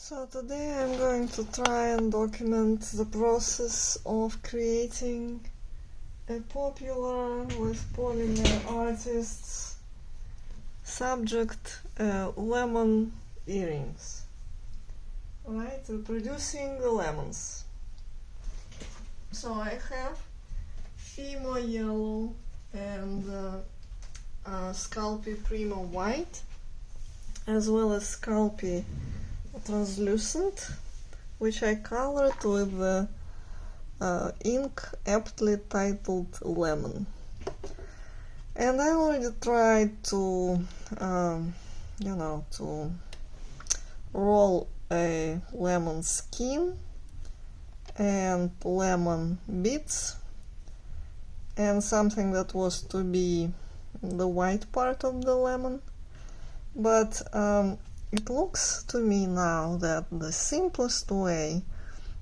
So today I'm going to try and document the process of creating a popular with Polymer artists subject lemon earrings. Right, reproducing the lemons. So I have FIMO yellow and Sculpey Premo white, as well as Sculpey Translucent, which I colored with the ink aptly titled Lemon. And I already tried to, to roll a lemon skin and lemon bits and something that was to be the white part of the lemon, but it looks to me now that the simplest way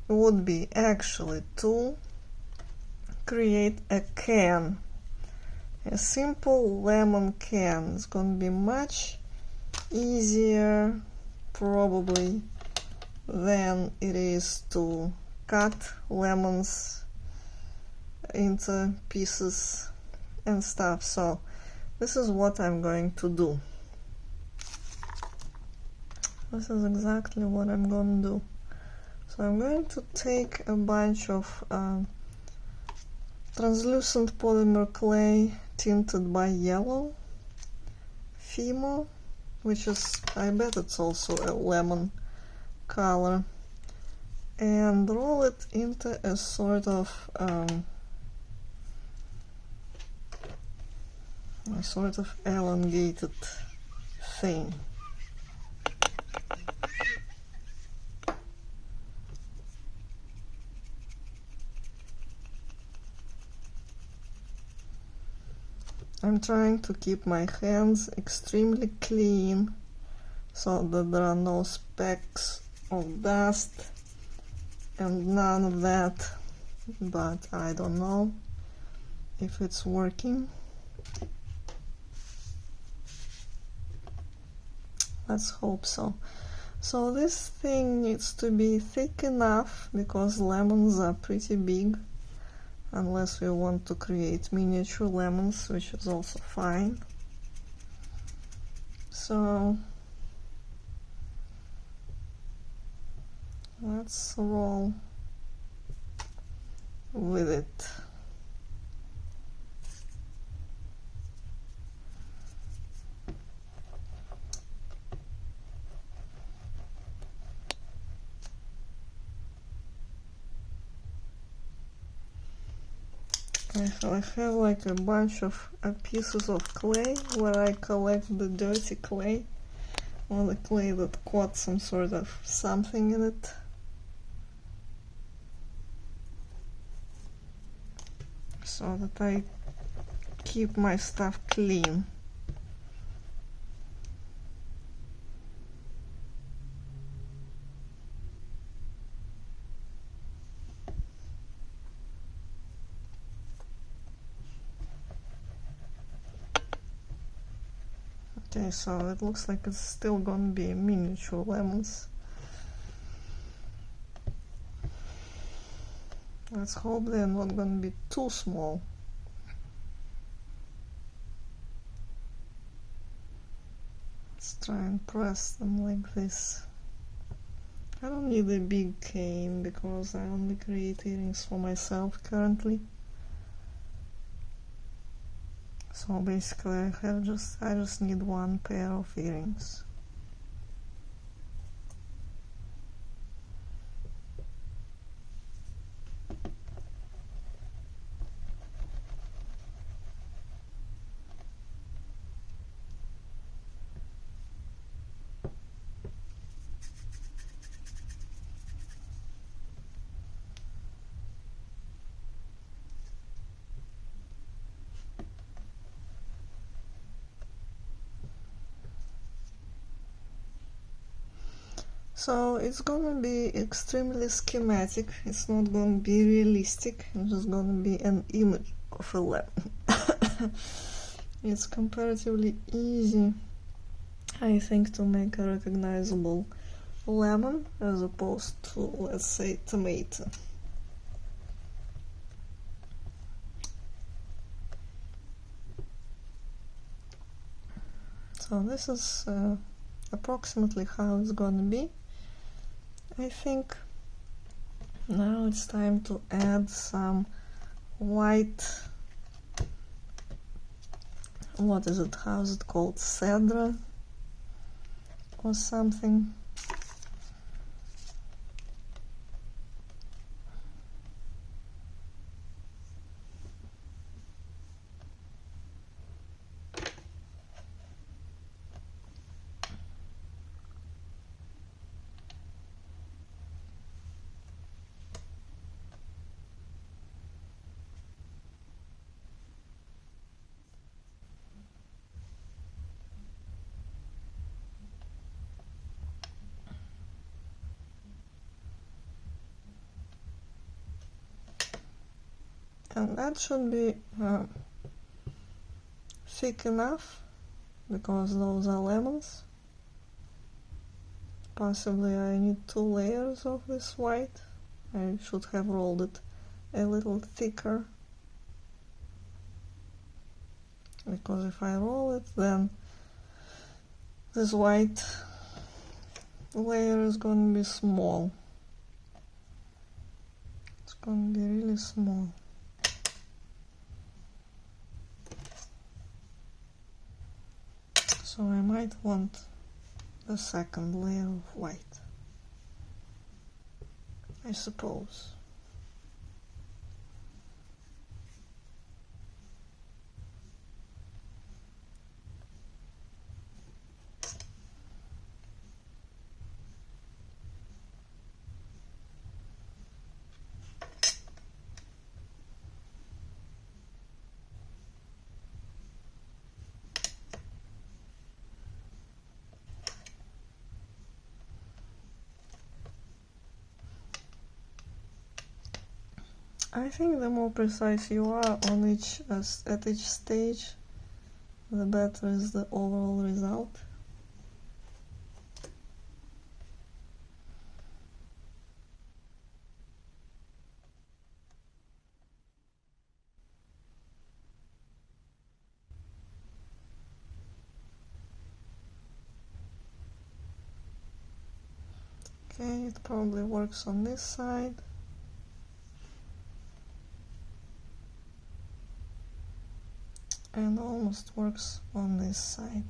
would be actually to create a can, a simple lemon can. It's going to be much easier probably than it is to cut lemons into pieces and stuff. So this is what I'm going to do. This is exactly what I'm going to do. So I'm going to take a bunch of translucent polymer clay tinted by yellow, FIMO, which is, I bet it's also a lemon color, and roll it into a sort of elongated thing. I'm trying to keep my hands extremely clean so that there are no specks of dust and none of that, but I don't know if it's working. Let's hope so. So this thing needs to be thick enough because lemons are pretty big, unless we want to create miniature lemons, which is also fine. So let's roll with it. I have like a bunch of pieces of clay where I collect the dirty clay, or the clay that caught some sort of something in it. So that I keep my stuff clean. Okay, so it looks like it's still gonna be miniature lemons. Let's hope they're not gonna be too small. Let's try and press them like this. I don't need a big cane because I only create earrings for myself currently. So basically I just need one pair of earrings. So it's gonna be extremely schematic, it's not gonna be realistic, it's just gonna be an image of a lemon. It's comparatively easy, I think, to make a recognizable lemon as opposed to, let's say, tomato. So this is approximately how it's gonna be. I think now it's time to add some white, what is it, how is it called, cedar or something. And that should be thick enough, because those are lemons. Possibly I need 2 layers of this white. I should have rolled it a little thicker, because if I roll it, then this white layer is going to be small. It's going to be really small. So I might want the second layer of white, I suppose. I think the more precise you are on at each stage, the better is the overall result. Okay, it probably works on this side. And almost works on this side.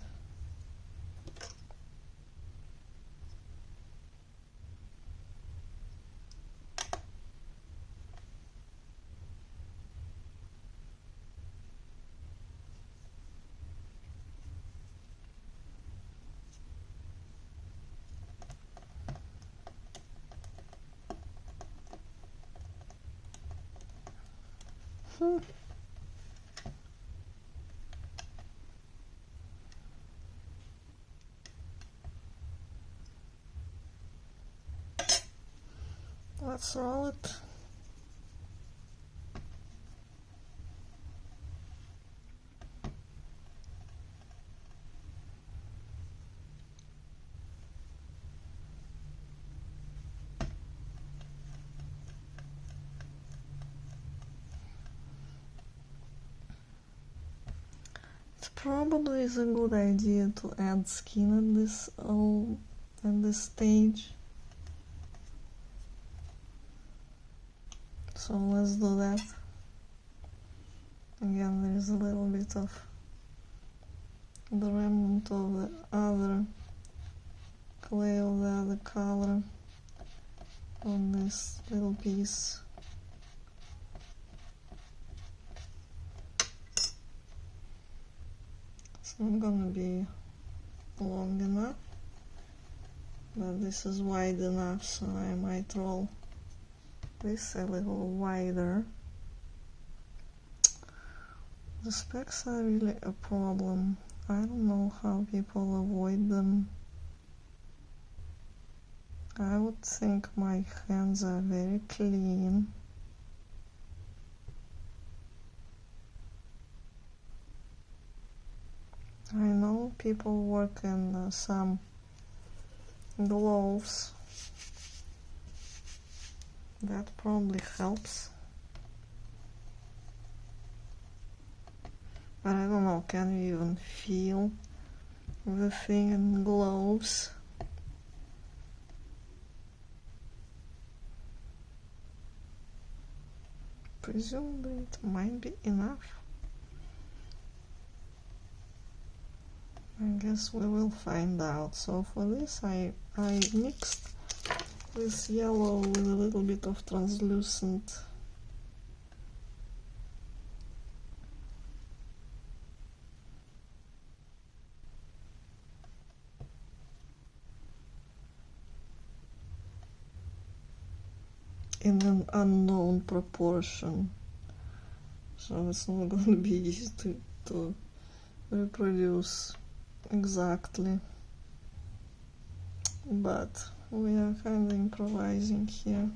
Let's roll it. It probably is a good idea to add skin at this stage. So let's do that. Again, there is a little bit of the remnant of the other clay of the other color on this little piece. It's not gonna be long enough, but this is wide enough, so I might roll this a little wider. The specks are really a problem. I don't know how people avoid them. I would think my hands are very clean. I know people work in some gloves. That probably helps. But I don't know, can you even feel the thing in gloves? Presumably it might be enough. I guess we will find out. So for this I mixed this yellow with a little bit of translucent. In an unknown proportion. So it's not going to be easy to reproduce exactly, but we are kind of improvising here,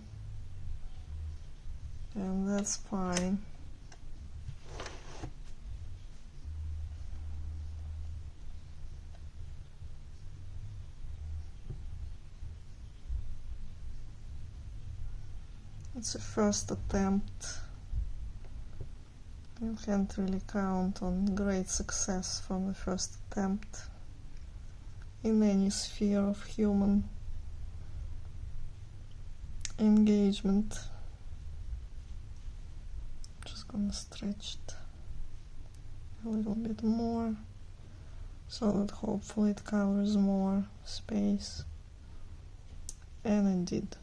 and that's fine. It's a first attempt. You can't really count on great success from the first attempt in any sphere of human engagement. Just gonna stretch it a little bit more so that hopefully it covers more space, and it did.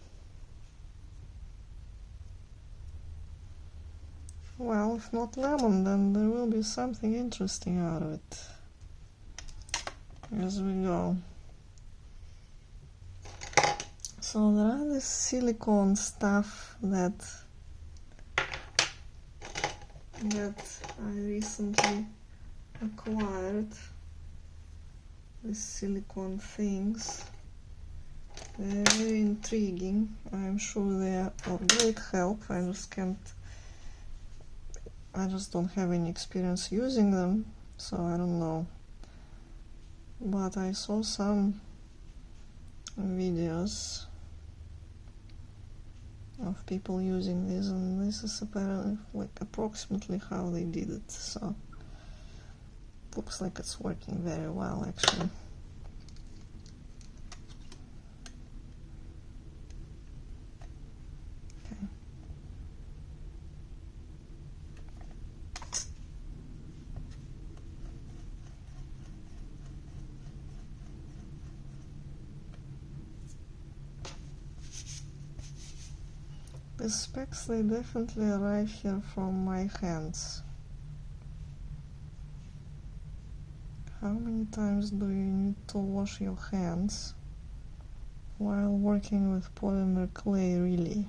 Well, if not lemon, then there will be something interesting out of it as we go. So there are this silicone stuff that I recently acquired. These silicone things. They're very intriguing. I'm sure they are of great help. I just don't have any experience using them, so I don't know. But I saw some videos of people using these, and this is apparently like approximately how they did it, so looks like it's working very well actually. The specs, they definitely arrive here from my hands. How many times do you need to wash your hands while working with polymer clay, really?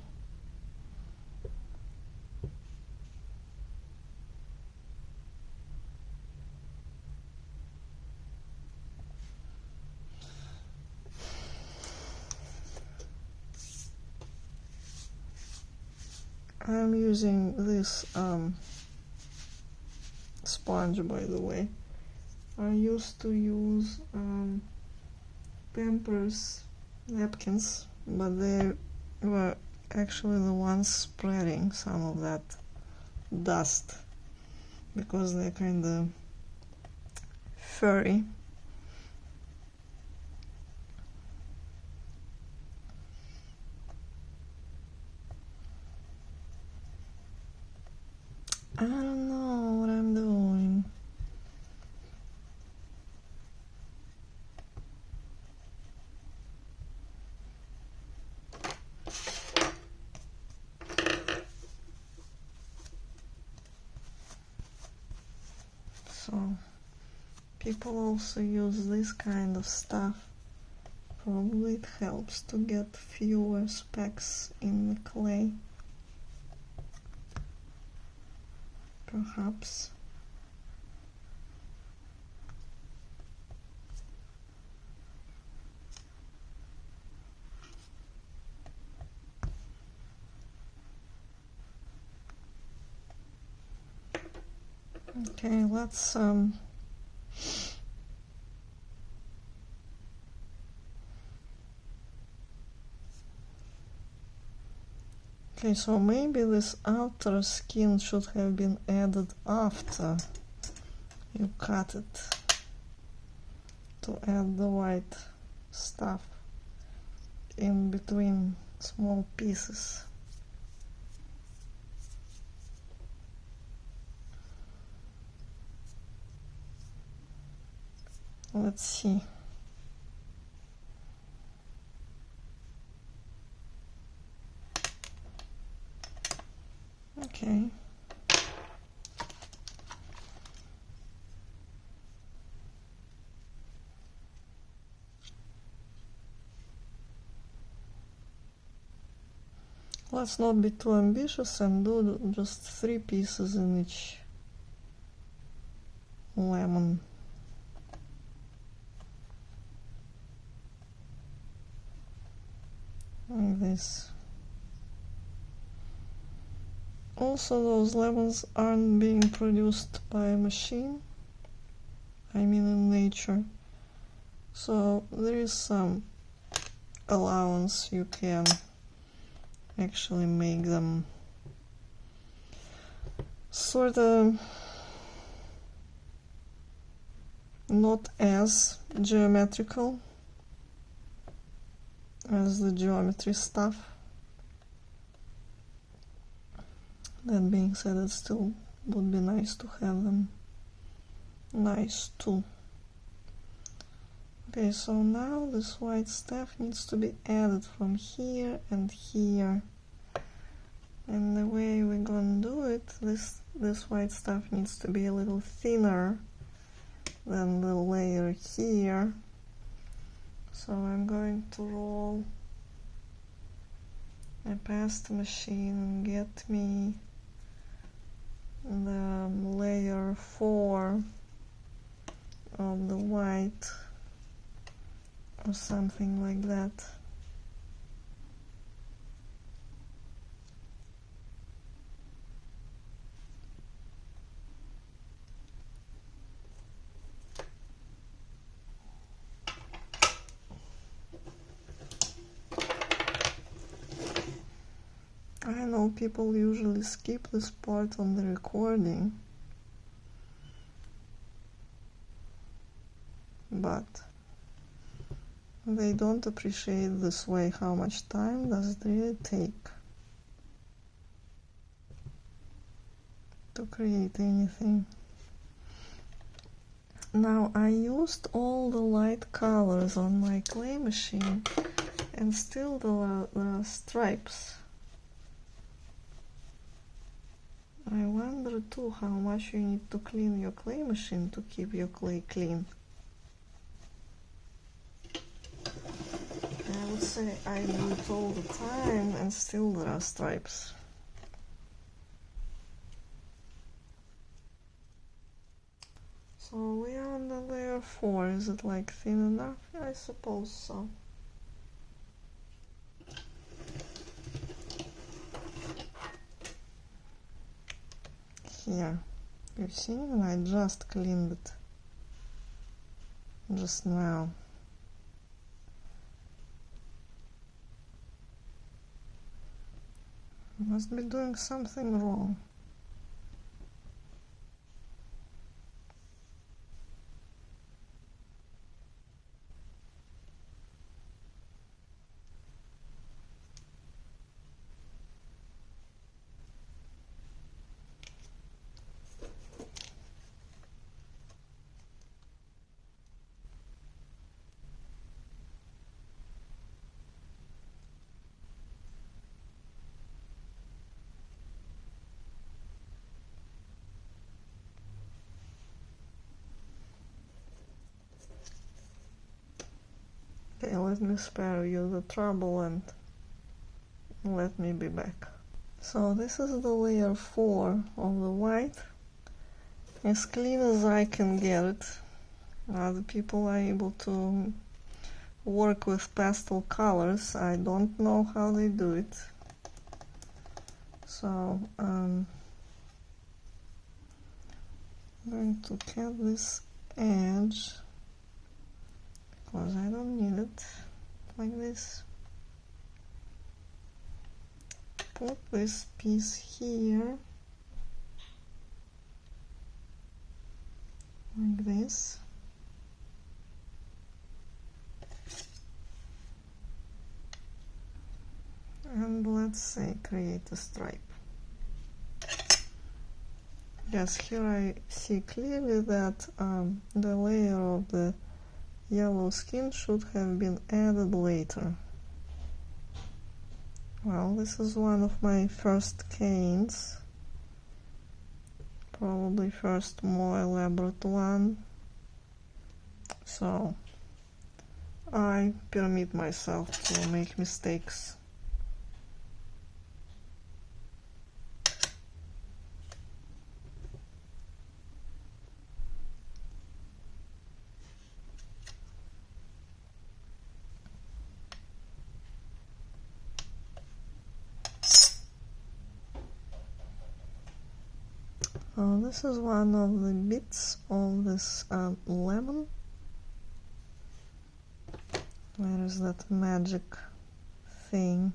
I'm using this sponge, by the way. I used to use Pampers napkins, but they were actually the ones spreading some of that dust because they're kind of furry. I don't know what I'm doing. So people also use this kind of stuff. Probably it helps to get fewer specks in the clay. Perhaps. Okay, let's Okay, so maybe this outer skin should have been added after you cut it to add the white stuff in between small pieces. Let's see. Okay. Let's not be too ambitious and do just 3 pieces in each lemon. Like this. Also, those lemons aren't being produced by a machine, I mean in nature, so there is some allowance. You can actually make them sort of not as geometrical as the geometry stuff. That being said, it still would be nice to have them nice too. Okay, so now this white stuff needs to be added from here and here. And the way we're gonna do it, this white stuff needs to be a little thinner than the layer here. So I'm going to roll a pasta machine and get me the layer 4 of the white or something like that. I know people usually skip this part on the recording, but they don't appreciate this way how much time does it really take to create anything. Now, I used all the light colors on my clay machine and still the stripes. I wonder too how much you need to clean your clay machine to keep your clay clean. I would say I do it all the time and still there are stripes. So we are on the layer 4. Is it like thin enough? I suppose so. Here, you see, and I just cleaned it just now. I must be doing something wrong. Okay, let me spare you the trouble and let me be back. So this is the layer 4 of the white, as clean as I can get it. Other people are able to work with pastel colors. I don't know how they do it. So I'm going to cut this edge because I don't need it, like this. put this piece here, like this. And let's say create a stripe. Yes, here I see clearly that the layer of the yellow skin should have been added later. Well, this is one of my first canes, probably first more elaborate one, so I permit myself to make mistakes. This is one of the bits of this lemon. Where is that magic thing?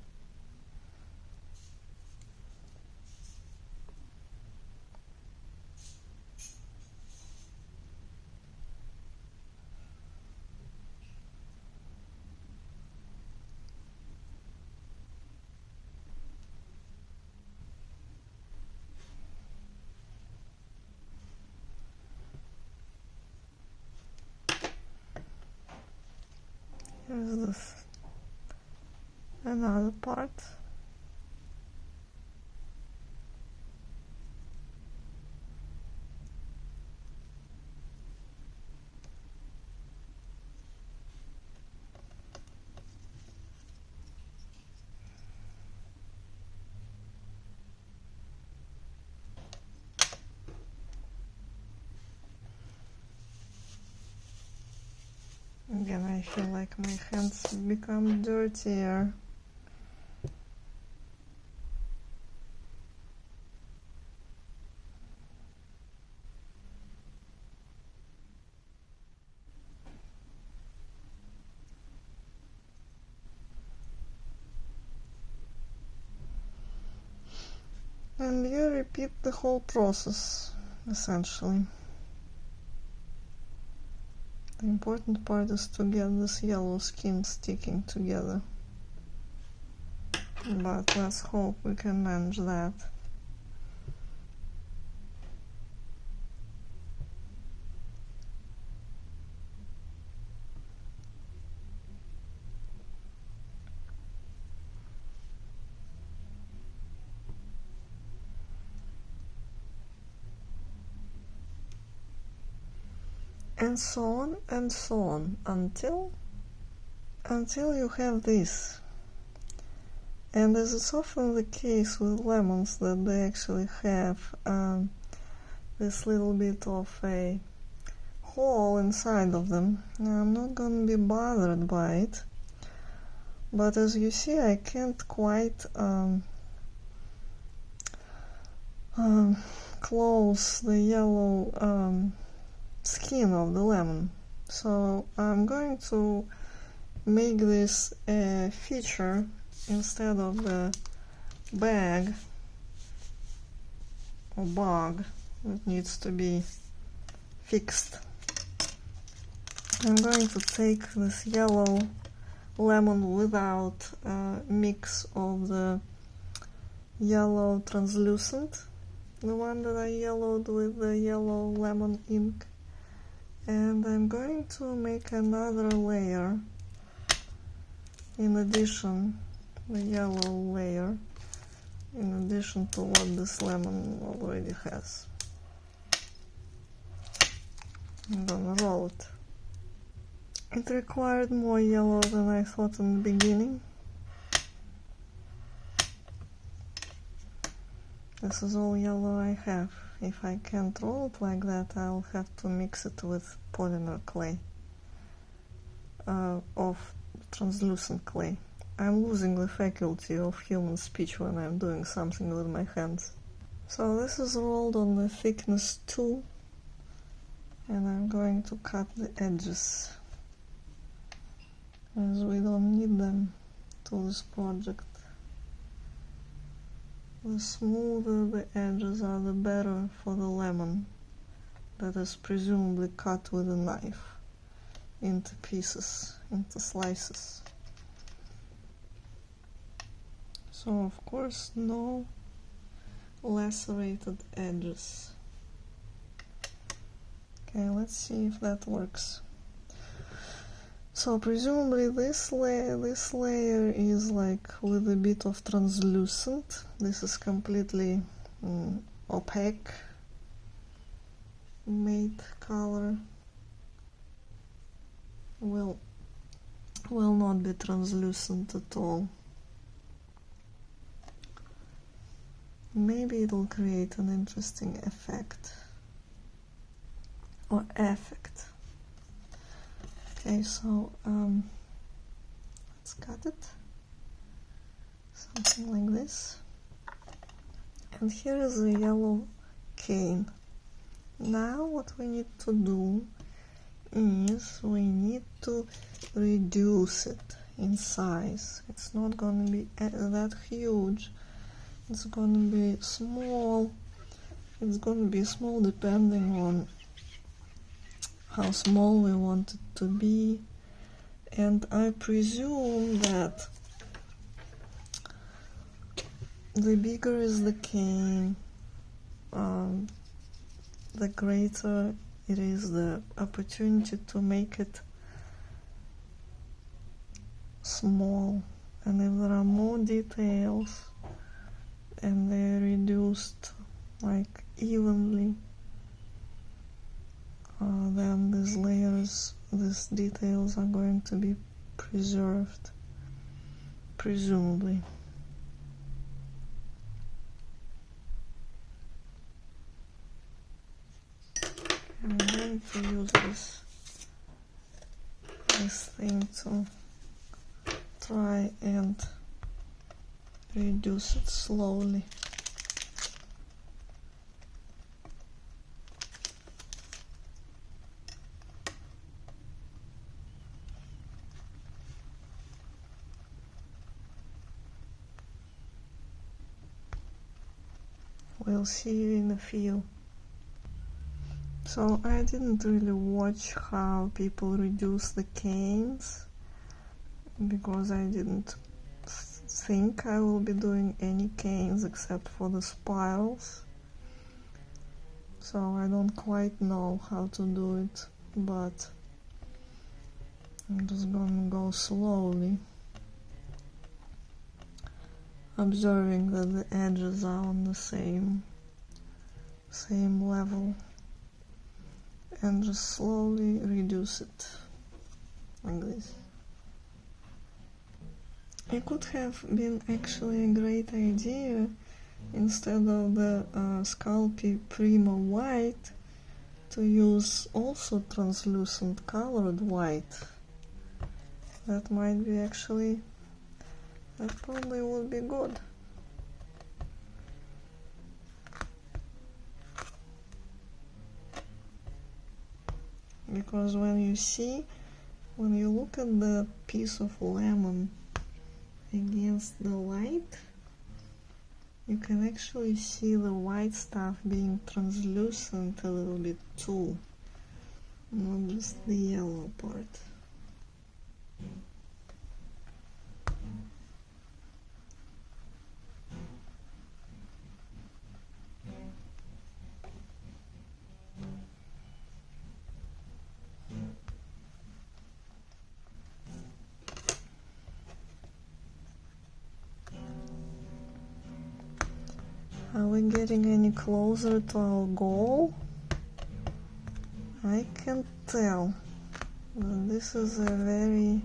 Here's this another part. Again, I feel like my hands become dirtier. And you repeat the whole process, essentially. The important part is to get this yellow skin sticking together. But let's hope we can manage that. And so on and so on until you have this. And as is often the case with lemons, that they actually have this little bit of a hole inside of them. Now, I'm not going to be bothered by it, but as you see, I can't quite close the yellow skin of the lemon. So I'm going to make this a feature instead of the bag or bug that needs to be fixed. I'm going to take this yellow lemon without mix of the yellow translucent, the one that I yellowed with the yellow lemon ink, and I'm going to make another layer in addition, the yellow layer, in addition to what this lemon already has. I'm gonna roll it. It required more yellow than I thought in the beginning. This is all yellow I have. If I can't roll it like that, I'll have to mix it with polymer clay, of translucent clay. I'm losing the faculty of human speech when I'm doing something with my hands. So this is rolled on the thickness 2, and I'm going to cut the edges, as we don't need them to this project. The smoother the edges are, the better for the lemon that is presumably cut with a knife into pieces, into slices. So of course no lacerated edges. Okay, let's see if that works. So presumably this layer is like with a bit of translucent. This is completely opaque matte color. Will not be translucent at all. Maybe it will create an interesting effect or affect. Okay, so let's cut it, something like this. And here is a yellow cane. Now what we need to do is we need to reduce it in size. It's not going to be that huge. It's going to be small. It's going to be small depending on how small we want it to be. And I presume that the bigger is the cane, the greater it is the opportunity to make it small. And if there are more details and they're reduced like evenly, then these layers, these details are going to be preserved, presumably. I'm going to use this thing to try and reduce it slowly. We'll see you in a few. So I didn't really watch how people reduce the canes because I didn't think I will be doing any canes except for the spirals. So I don't quite know how to do it, but I'm just gonna go slowly, observing that the edges are on the same level, and just slowly reduce it like this. It could have been actually a great idea, instead of the Sculpey Premo white, to use also translucent colored white. That might be actually, that probably would be good. Because when you look at the piece of lemon against the light, you can actually see the white stuff being translucent a little bit too, not just the yellow part. Are we getting any closer to our goal? I can tell that this is a very,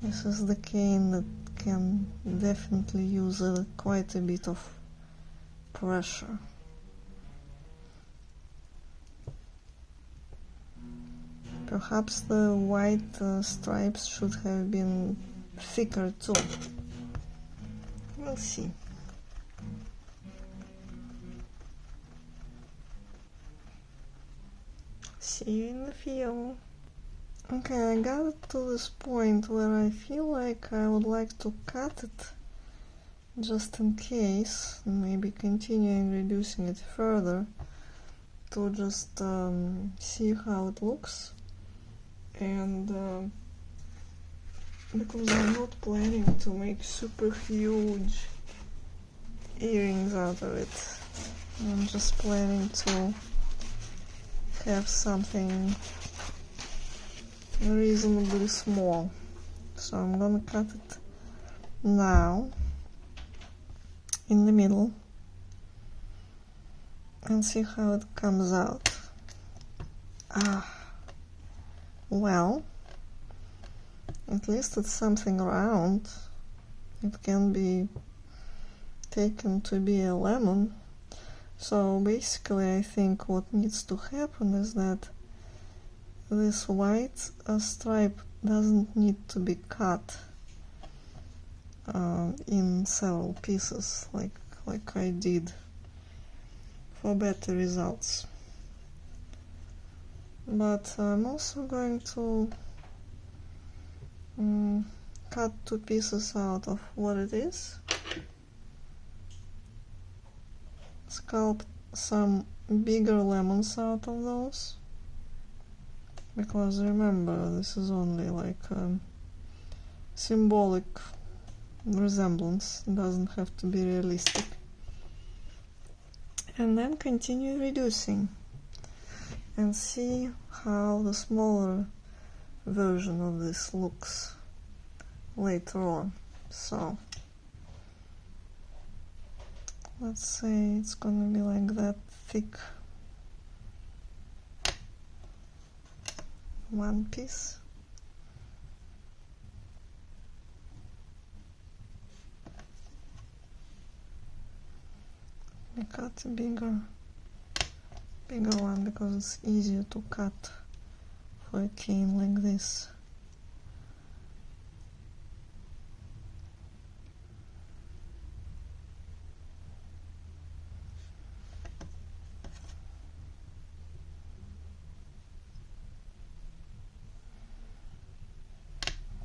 this is the cane that can definitely use quite a bit of pressure. Perhaps the white stripes should have been thicker too. We'll see. See you in the field. Okay, I got it to this point where I feel like I would like to cut it just in case, maybe continuing reducing it further to just see how it looks. And because I'm not planning to make super huge earrings out of it, I'm just planning to have something reasonably small. So I'm gonna cut it now in the middle and see how it comes out. Well, at least it's something round. It can be taken to be a lemon. So basically I think what needs to happen is that this white stripe doesn't need to be cut in several pieces like I did for better results. But I'm also going to cut two pieces out of what it is, sculpt some bigger lemons out of those, because remember, this is only like a symbolic resemblance, it doesn't have to be realistic. And then continue reducing and see how the smaller version of this looks later on. So let's say it's gonna be like that thick one piece. I cut a bigger one because it's easier to cut for a cane like this.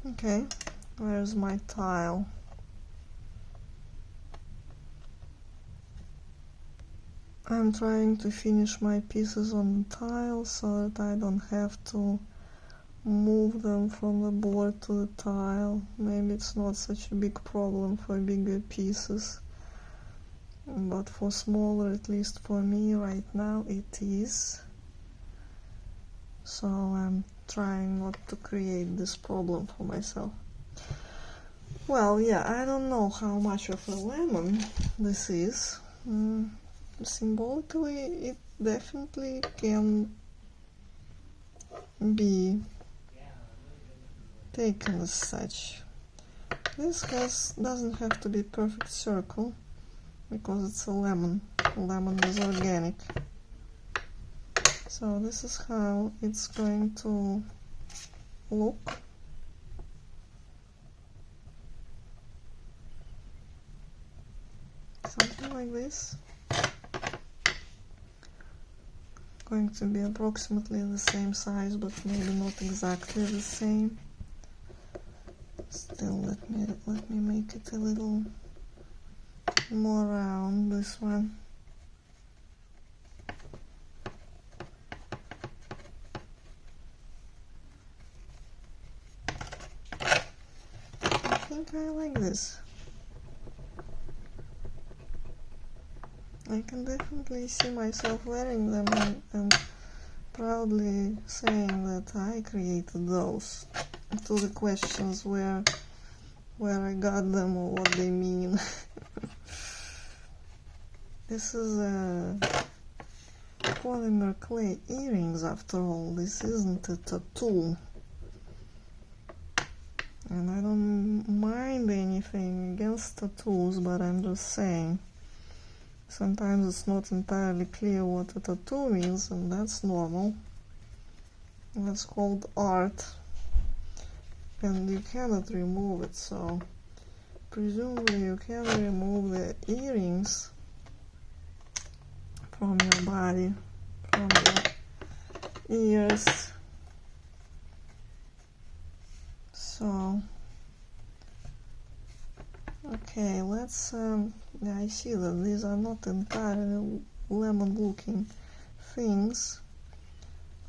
Okay, where's my tile? I'm trying to finish my pieces on the tile so that I don't have to move them from the board to the tile. Maybe it's not such a big problem for bigger pieces, but for smaller, at least for me right now, it is. So I'm trying not to create this problem for myself. Well, yeah, I don't know how much of a lemon this is. Symbolically, it definitely can be taken as such. This doesn't have to be perfect circle because it's a lemon. Lemon is organic. So this is how it's going to look. Something like this. Going to be approximately the same size, but maybe not exactly the same. Still, let me make it a little more round, this one. I think I like this. I can definitely see myself wearing them and proudly saying that I created those. To the questions where I got them or what they mean. This is a polymer clay earrings after all. This isn't a tattoo. And I don't mind anything against tattoos, but I'm just saying. Sometimes it's not entirely clear what a tattoo means, and that's normal. That's called art. And you cannot remove it, so presumably you can remove the earrings from your body, from your ears, So okay, let's I see that these are not entirely lemon looking things,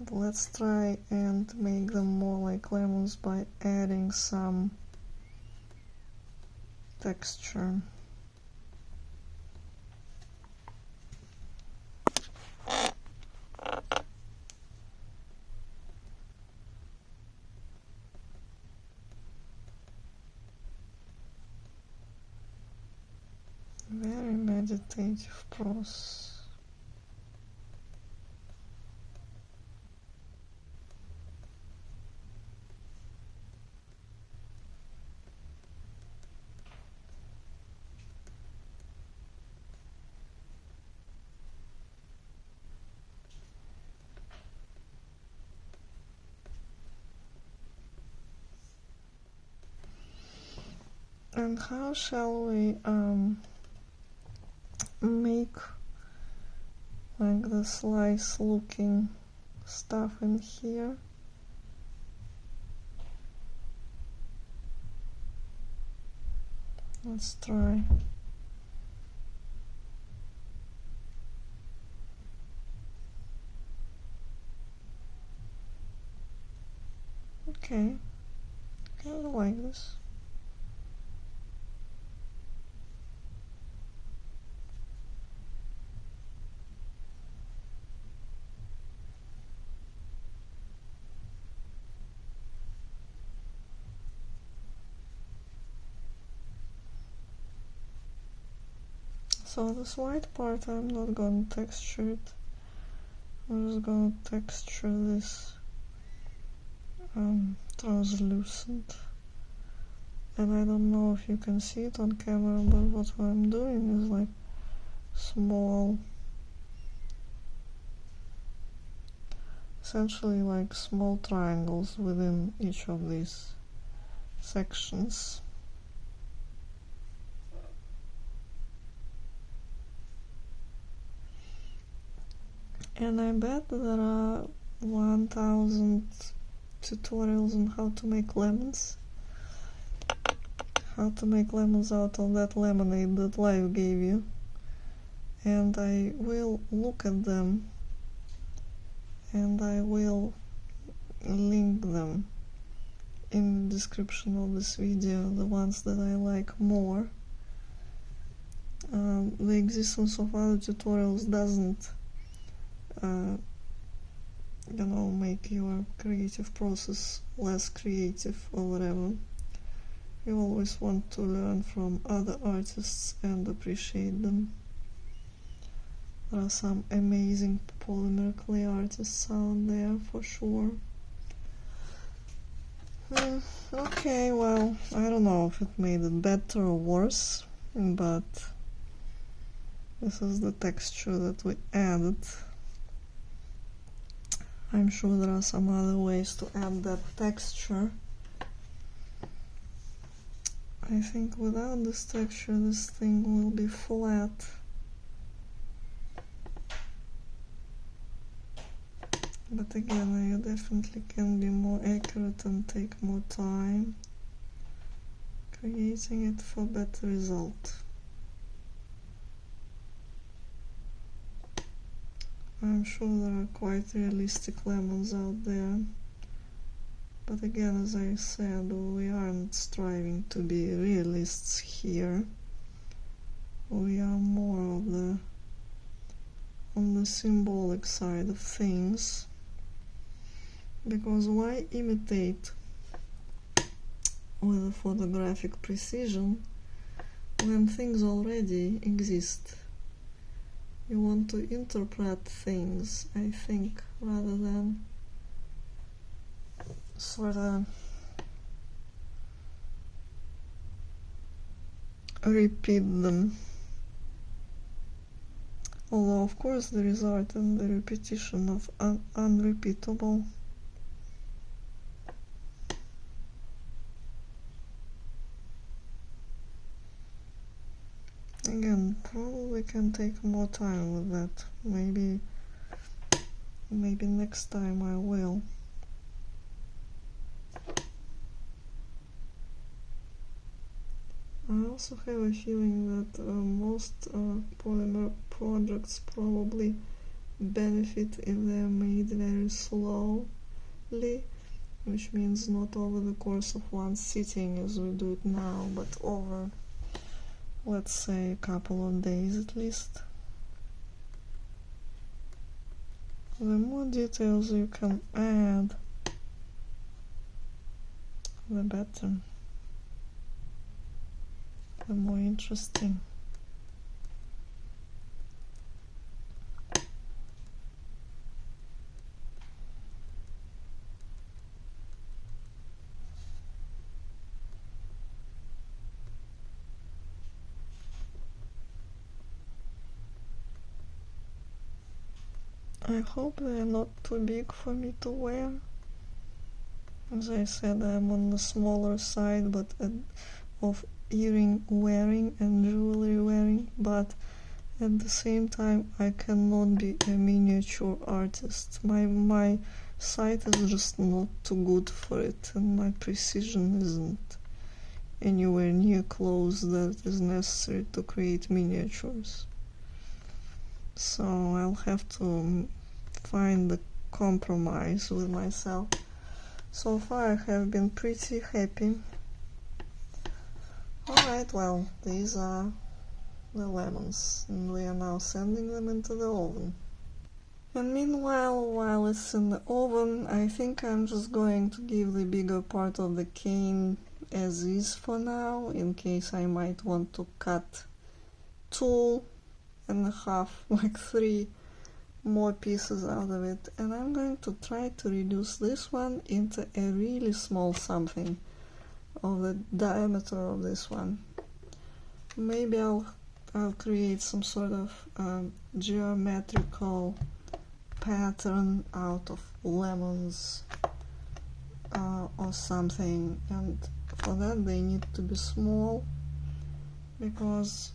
but let's try and make them more like lemons by adding some texture. Very meditative process. And how shall we make like the slice looking stuff in here? Let's try. Okay, kind of like this. So this white part I'm not going to texture it. I'm just going to texture this translucent. And I don't know if you can see it on camera, but what I'm doing is like small, essentially like small triangles within each of these sections. And I bet there are 1000 tutorials on how to make lemons. How to make lemons out of that lemonade that life gave you. And I will look at them and I will link them in the description of this video, the ones that I like more. The existence of other tutorials doesn't make your creative process less creative or whatever. You always want to learn from other artists and appreciate them. There are some amazing polymer clay artists out there for sure. Okay, well, I don't know if it made it better or worse, but this is the texture that we added. I'm sure there are some other ways to add that texture. I think without this texture this thing will be flat. But again, you definitely can be more accurate and take more time creating it for better result. I'm sure there are quite realistic lemons out there, but again, as I said, we aren't striving to be realists here. We are more of on the symbolic side of things, because why imitate with a photographic precision when things already exist? You want to interpret things, I think, rather than sort of repeat them. Although of course there is art in the repetition of unrepeatable. Again, probably can take more time with that. Maybe next time I will. I also have a feeling that most Polymer projects probably benefit if they're made very slowly, which means not over the course of one sitting as we do it now, but over, let's say, a couple of days at least. The more details you can add, the better, the more interesting. I hope they're not too big for me to wear. As I said, I'm on the smaller side but of earring wearing and jewelry wearing, but at the same time I cannot be a miniature artist. My sight is just not too good for it, and my precision isn't anywhere near close that is necessary to create miniatures. So I'll have to find the compromise with myself. So far I have been pretty happy. Alright, well, these are the lemons, and we are now sending them into the oven. And meanwhile, while it's in the oven, I think I'm just going to give the bigger part of the cane as is for now, in case I might want to cut 2.5, like 3 more pieces out of it. And I'm going to try to reduce this one into a really small something of the diameter of this one. Maybe I'll create some sort of geometrical pattern out of lemons or something, and for that they need to be small, because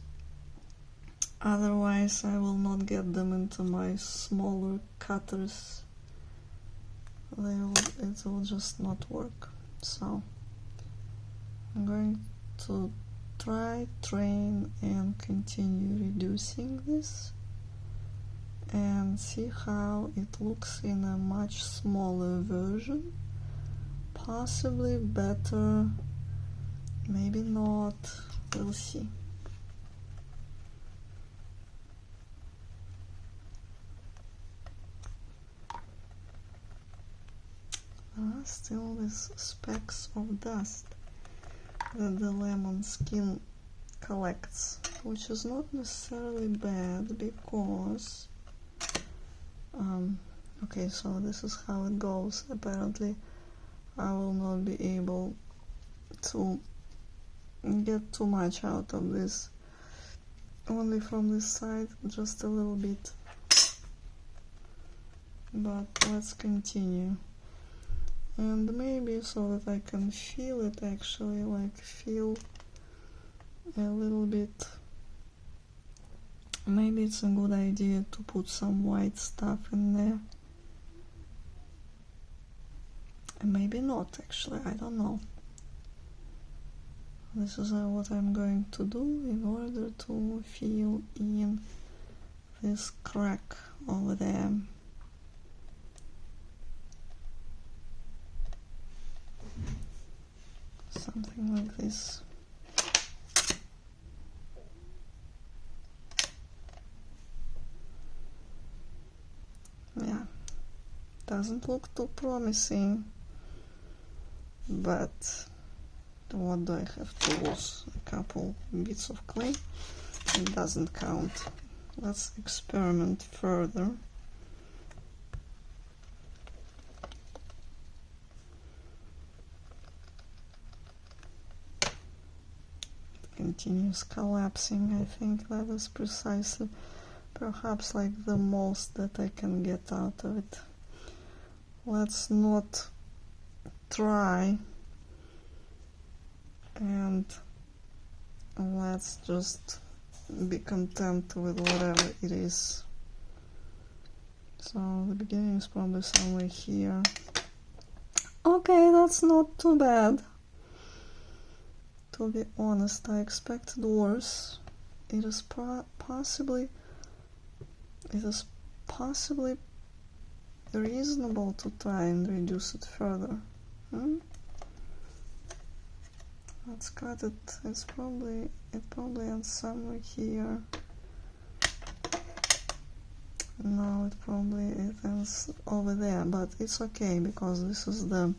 otherwise I will not get them into my smaller cutters. It will just not work. So I'm going to try, train, and continue reducing this and see how it looks in a much smaller version. Possibly better, maybe not, we'll see. There are still these specks of dust that the lemon skin collects, which is not necessarily bad, because okay, so this is how it goes. Apparently I will not be able to get too much out of this, only from this side, just a little bit. But let's continue. And maybe so that I can feel it, actually, like feel a little bit. Maybe it's a good idea to put some white stuff in there. And maybe not, actually, I don't know. This is what I'm going to do in order to fill in this crack over there. Something like this. Yeah, doesn't look too promising, but what do I have to lose? A couple bits of clay. It doesn't count. Let's experiment further. Continues collapsing. I think that is precisely, perhaps, like the most that I can get out of it. Let's not try, and let's just be content with whatever it is. So the beginning is probably somewhere here. Okay, that's not too bad. To be honest, I expected worse. It is possibly reasonable to try and reduce it further. Let's cut it. It probably ends somewhere here. No, it ends over there, but it's okay because this is the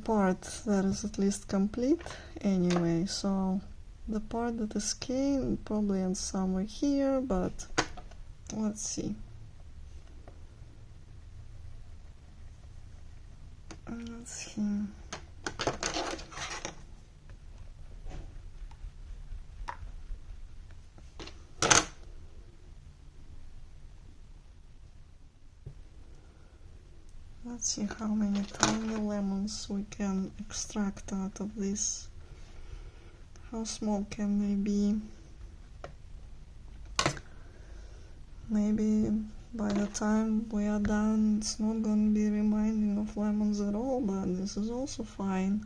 part that is at least complete anyway. So the part that is cane probably ends somewhere here, but let's see. Let's see. Let's see how many tiny lemons we can extract out of this. How small can they be? Maybe by the time we are done, it's not going to be reminding of lemons at all, but this is also fine.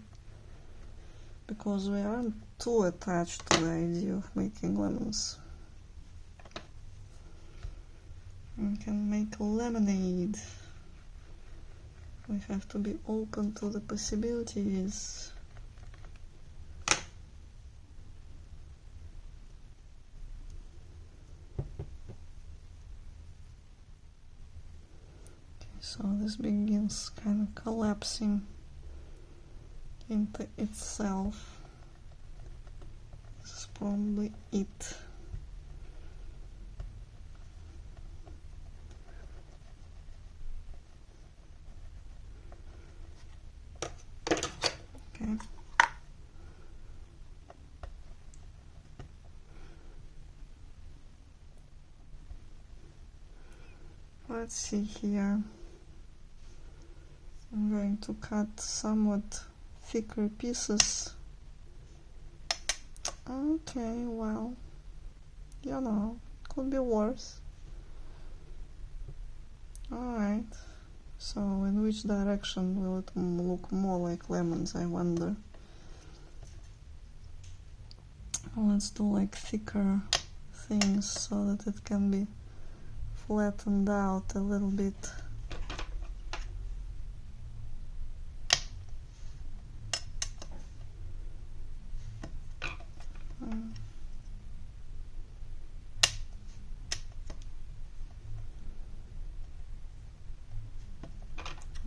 Because we aren't too attached to the idea of making lemons. We can make lemonade. We have to be open to the possibilities. Okay, so this begins kind of collapsing into itself. This is probably it. Okay. Let's see here. I'm going to cut somewhat thicker pieces. Okay, well, you know, could be worse. Alright. So, in which direction will it look more like lemons, I wonder? Let's do like thicker things so that it can be flattened out a little bit.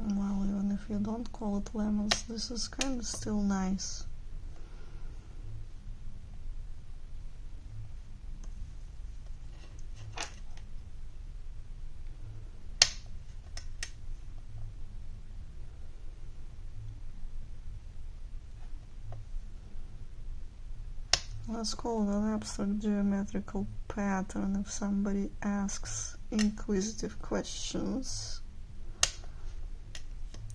Well, even if you don't call it lemons, this is kind of still nice. Let's call it an abstract geometrical pattern if somebody asks inquisitive questions.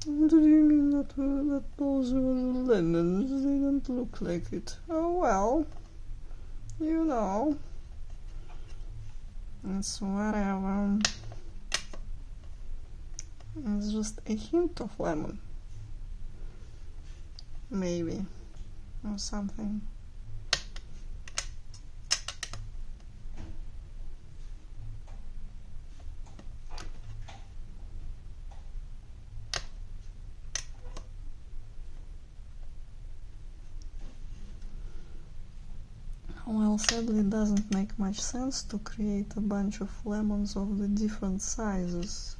What do you mean that those were lemons? They don't look like it. Oh well, you know, it's whatever. It's just a hint of lemon, maybe, or something. Well, sadly it doesn't make much sense to create a bunch of lemons of the different sizes.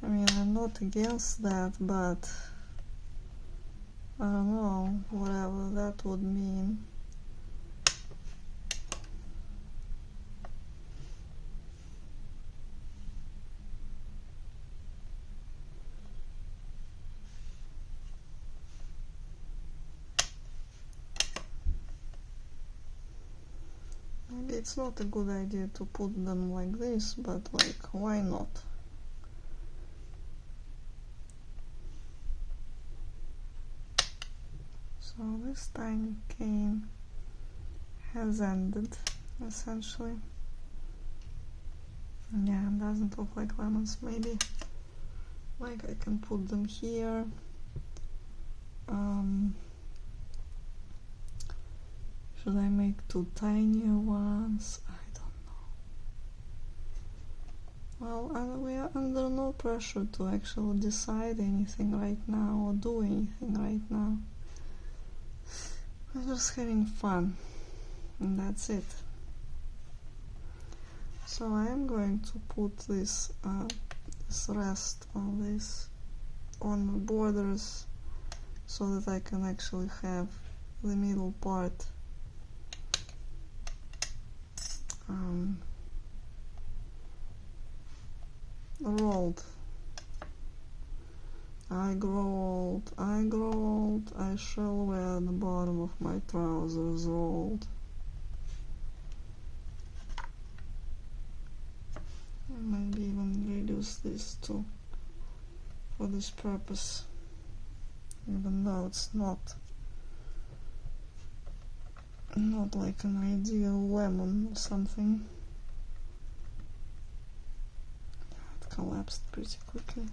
I mean, I'm not against that, but I don't know, whatever that would mean. Maybe it's not a good idea to put them like this, but like, why not? So this tiny cane has ended, essentially. Yeah, it doesn't look like lemons. Maybe like I can put them here should I make two tinier ones? I don't know. Well, we are under no pressure to actually decide anything right now or do anything right now. We're just having fun, and that's it. So I am going to put this rest of this on the borders so that I can actually have the middle part rolled. I grow old, I shall wear the bottom of my trousers rolled. Maybe even reduce this too for this purpose, even though it's not like an ideal lemon or something. It collapsed pretty quickly.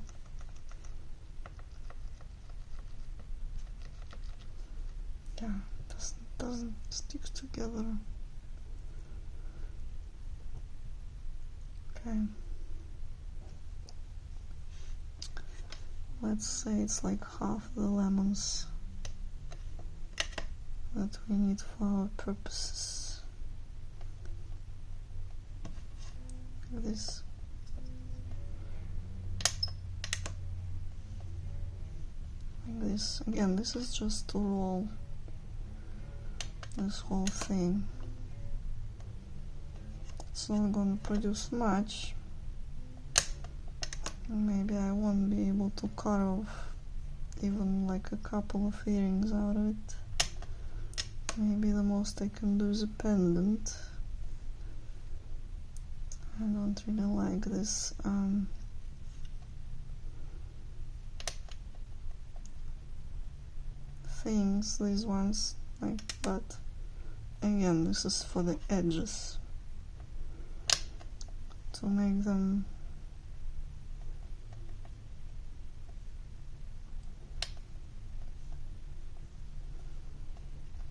Yeah, it doesn't stick together. Okay. Let's say it's like half the lemons that we need for our purposes. Like this. Like this. Again, this is just to roll this whole thing. It's not going to produce much. Maybe I won't be able to cut off even like a couple of earrings out of it. Maybe the most I can do is a pendant. I don't really like this things, these ones, like, but again, this is for the edges, to make them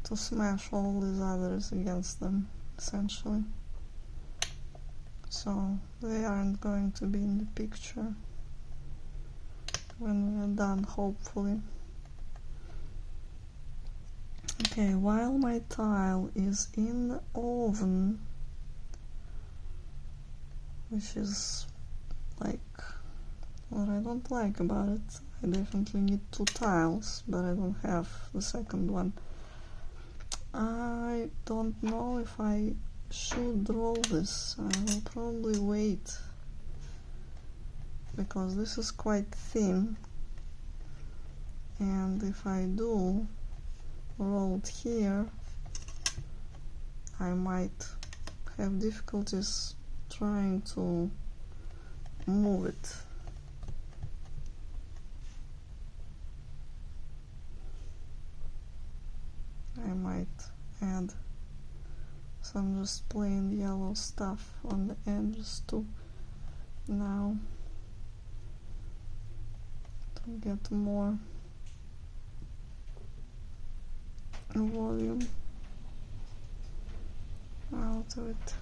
to smash all these others against them, essentially. So they aren't going to be in the picture when we're done, hopefully. Okay, while my tile is in the oven, which is like what I don't like about it, I definitely need two tiles, but I don't have the second one. I don't know if I should roll this. I will probably wait, because this is quite thin, and if I do roll it here, I might have difficulties trying to move it. I might add some just plain yellow stuff on the edges too now to get more volume out of it.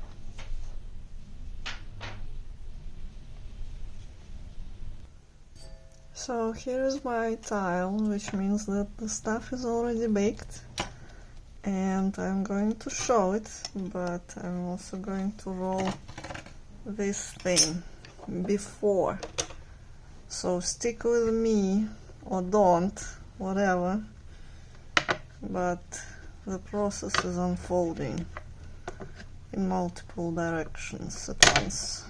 So here is my tile, which means that the stuff is already baked, and I'm going to show it, but I'm also going to roll this thing before. So stick with me or don't, whatever, but the process is unfolding in multiple directions at once.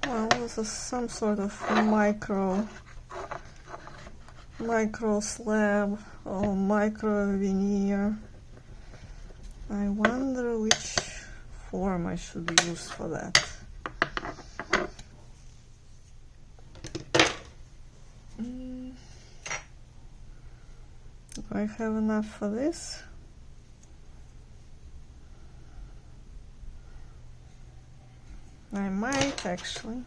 Well, this is some sort of micro slab or micro veneer. I wonder which form I should use for that. Do I have enough for this? I might actually.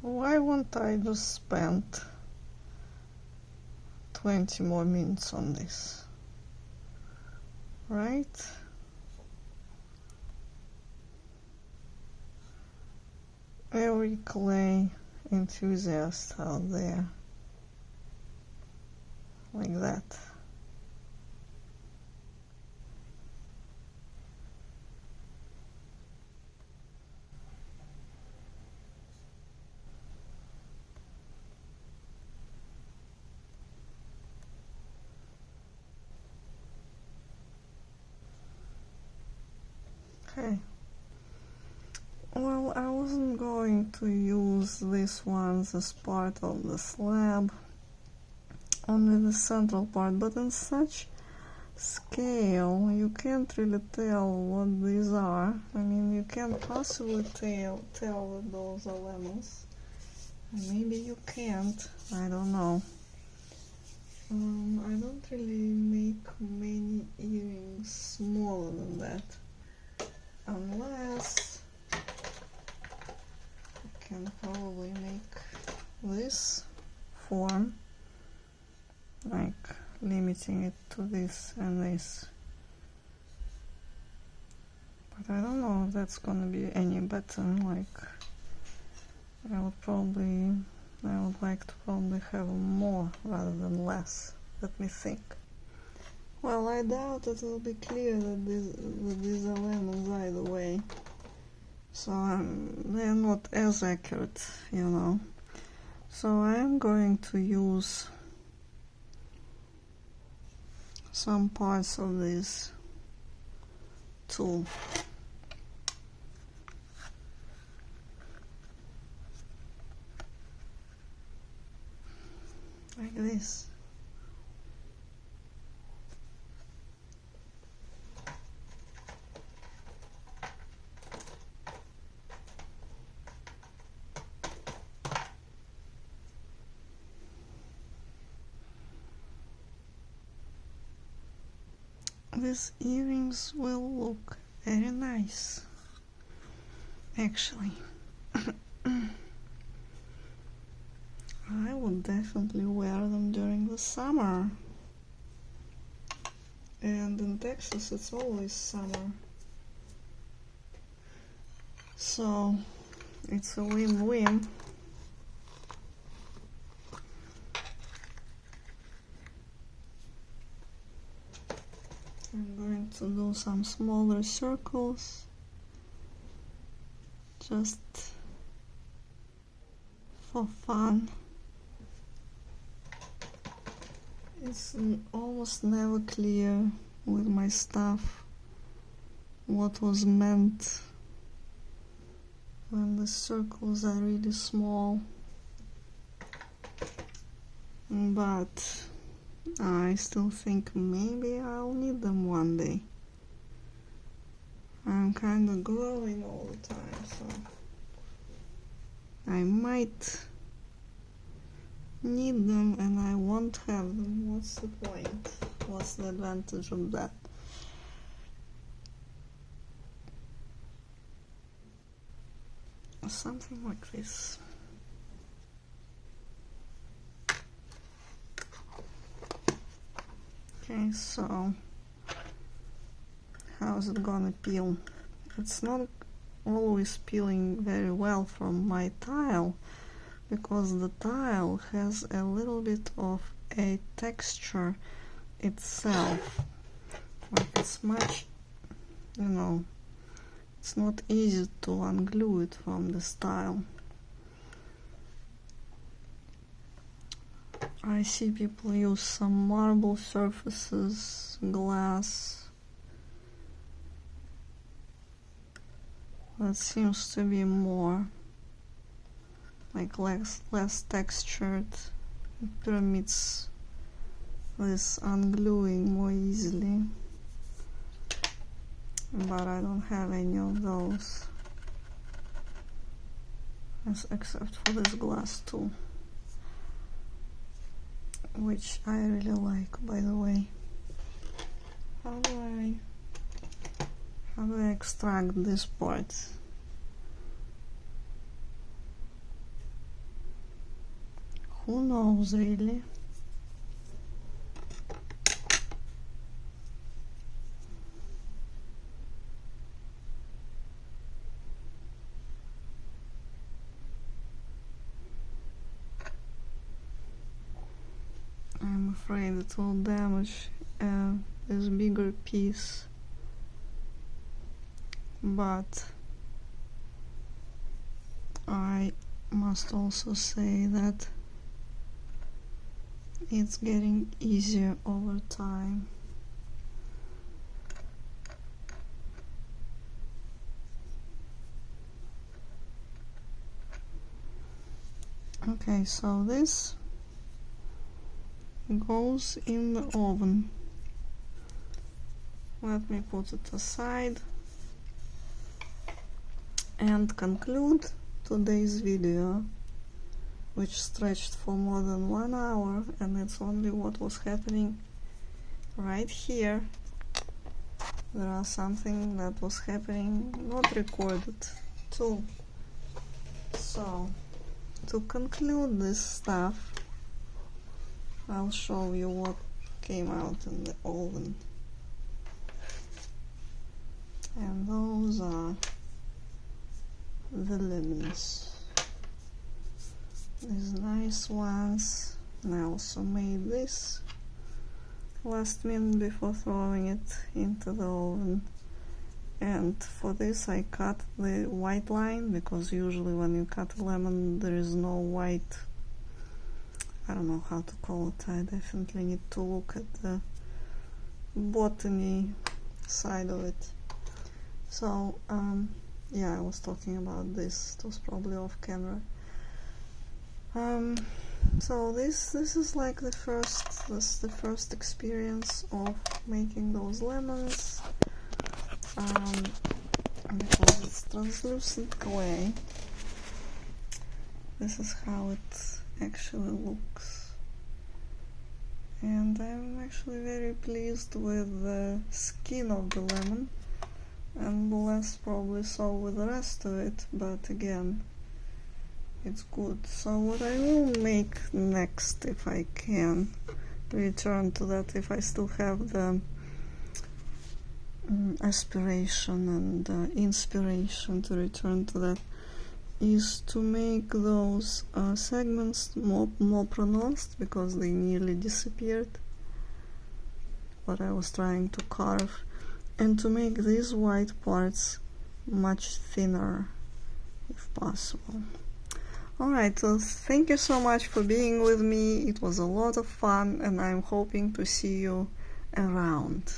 Why won't I just spend 20 more minutes on this? Right? Every clay enthusiast out there. Like that. Okay. Well, I wasn't going to use these ones as part of the slab, only the central part, but in such scale you can't really tell what these are. I mean, you can't possibly tell that those are lemons. Maybe you can't, I don't know. I don't really make many earrings smaller than that, unless I can probably make this form, like limiting it to this and this. But I don't know if that's gonna be any better. Like, I would like to probably have more rather than less. Let me think. Well, I doubt it will be clear that these are lemons either way. So they're not as accurate, you know. So I am going to use some parts of this tool. Like this. These earrings will look very nice, actually. I would definitely wear them during the summer. And in Texas it's always summer. So it's a win-win. I'm going to do some smaller circles, just for fun. It's almost never clear with my stuff what was meant when the circles are really small, but I still think maybe I'll need them one day. I'm kind of growing all the time, so I might need them and I won't have them. What's the point? What's the advantage of that? Something like this. Okay, so how's it gonna peel? It's not always peeling very well from my tile, because the tile has a little bit of a texture itself. Like it's much, you know, it's not easy to unglue it from the style. I see people use some marble surfaces, glass. That seems to be more like less textured. It permits this ungluing more easily. But I don't have any of those, except for this glass tool, which I really like, by the way. How do I extract this part? Who knows, really? I'm afraid it will damage this bigger piece, but I must also say that it's getting easier over time. Okay, so this goes in the oven. Let me put it aside and conclude today's video, which stretched for more than 1 hour, and it's only what was happening right here. There are something that was happening not recorded too. So to conclude this stuff, I'll show you what came out in the oven. And those are the lemons. These nice ones. And I also made this last minute before throwing it into the oven. And for this I cut the white line, because usually when you cut a lemon there is no white. I don't know how to call it. I definitely need to look at the botany side of it. So yeah, I was talking about this. It was probably off camera. So this is like the first experience of making those lemons, because it's translucent clay. This is how it actually looks, and I'm actually very pleased with the skin of the lemon, and less probably so with the rest of it, but again, it's good. So what I will make next, if I can return to that, if I still have the aspiration and inspiration to return to that, is to make those segments more pronounced, because they nearly disappeared, what I was trying to carve, and to make these white parts much thinner if possible. Alright, so thank you so much for being with me. It was a lot of fun, and I'm hoping to see you around.